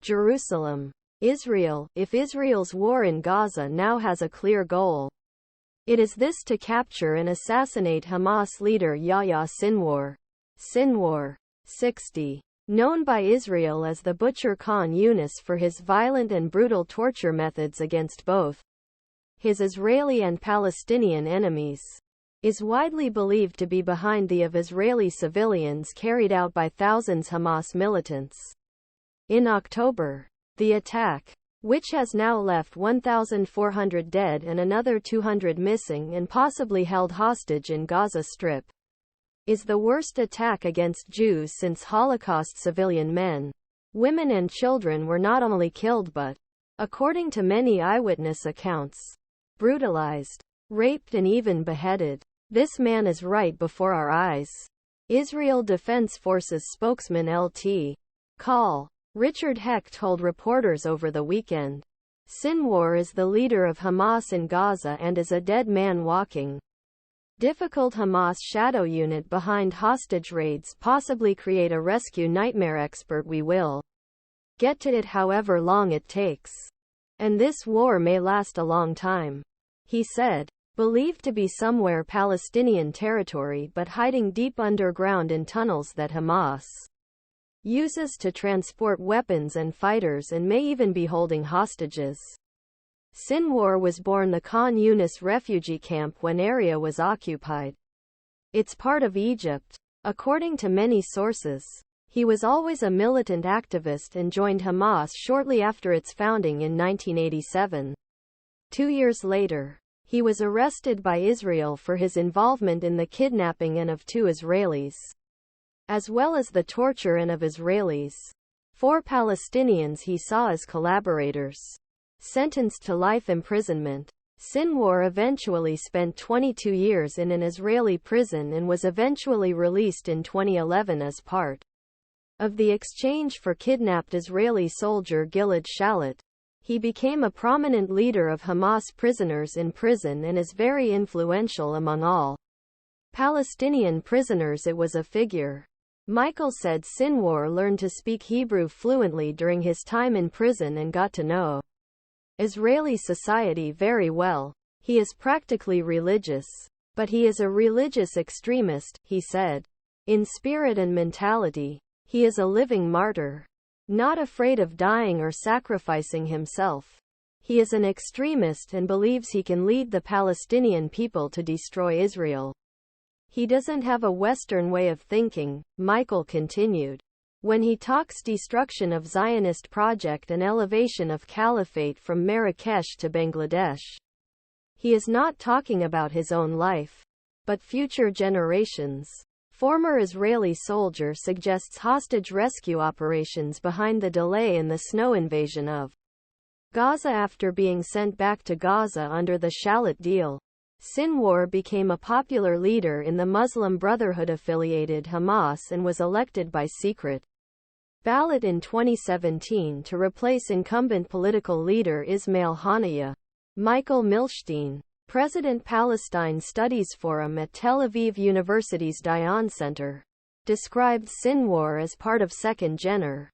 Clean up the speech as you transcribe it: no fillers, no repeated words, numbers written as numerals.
Jerusalem. Israel. If Israel's war in Gaza now has a clear goal, it is this: to capture and assassinate Hamas leader Yahya Sinwar. Sinwar, 60. Known by Israel as the Butcher Khan Yunus for his violent and brutal torture methods against both his Israeli and Palestinian enemies, is widely believed to be behind the of Israeli civilians carried out by thousands Hamas militants. In October, the attack, which has now left 1,400 dead and another 200 missing and possibly held hostage in Gaza Strip, is the worst attack against Jews since Holocaust. Civilian men, women and children were not only killed but, according to many eyewitness accounts, brutalized, raped and even beheaded. This man is right before our eyes. Israel Defense Forces spokesman Lt. Col. Richard Heck told reporters over the weekend. Sinwar is the leader of Hamas in Gaza and is a dead man walking. Difficult. Hamas shadow unit behind hostage raids possibly create a rescue nightmare. Expert: we will get to it however long it takes. And this war may last a long time, he said. Believed to be somewhere Palestinian territory but hiding deep underground in tunnels that Hamas uses to transport weapons and fighters, and may even be holding hostages. Sinwar was born the Khan Yunus refugee camp when area was occupied. It's part of Egypt. According to many sources, he was always a militant activist and joined Hamas shortly after its founding in 1987. 2 years later, he was arrested by Israel for his involvement in the kidnapping of 2 Israelis, as well as the torture of Israelis. 4 Palestinians he saw as collaborators. Sentenced to life imprisonment, Sinwar eventually spent 22 years in an Israeli prison and was eventually released in 2011 as part of the exchange for kidnapped Israeli soldier Gilad Shalit. He became a prominent leader of Hamas prisoners in prison and is very influential among all Palestinian prisoners. It was a figure. Michael said Sinwar learned to speak Hebrew fluently during his time in prison and got to know Israeli society very well. He is practically religious, but he is a religious extremist, he said. In spirit and mentality, he is a living martyr, not afraid of dying or sacrificing himself. He is an extremist and believes he can lead the Palestinian people to destroy Israel. He doesn't have a Western way of thinking, Michael continued. When he talks destruction of Zionist project and elevation of caliphate from Marrakesh to Bangladesh, he is not talking about his own life, but future generations. Former Israeli soldier suggests hostage rescue operations behind the delay in the snow invasion of Gaza after being sent back to Gaza under the Shalit deal. Sinwar became a popular leader in the Muslim Brotherhood-affiliated Hamas and was elected by secret ballot in 2017 to replace incumbent political leader Ismail Haniyeh. Michael Milstein, President Palestine Studies Forum at Tel Aviv University's Dayan Center, described Sinwar as part of second gener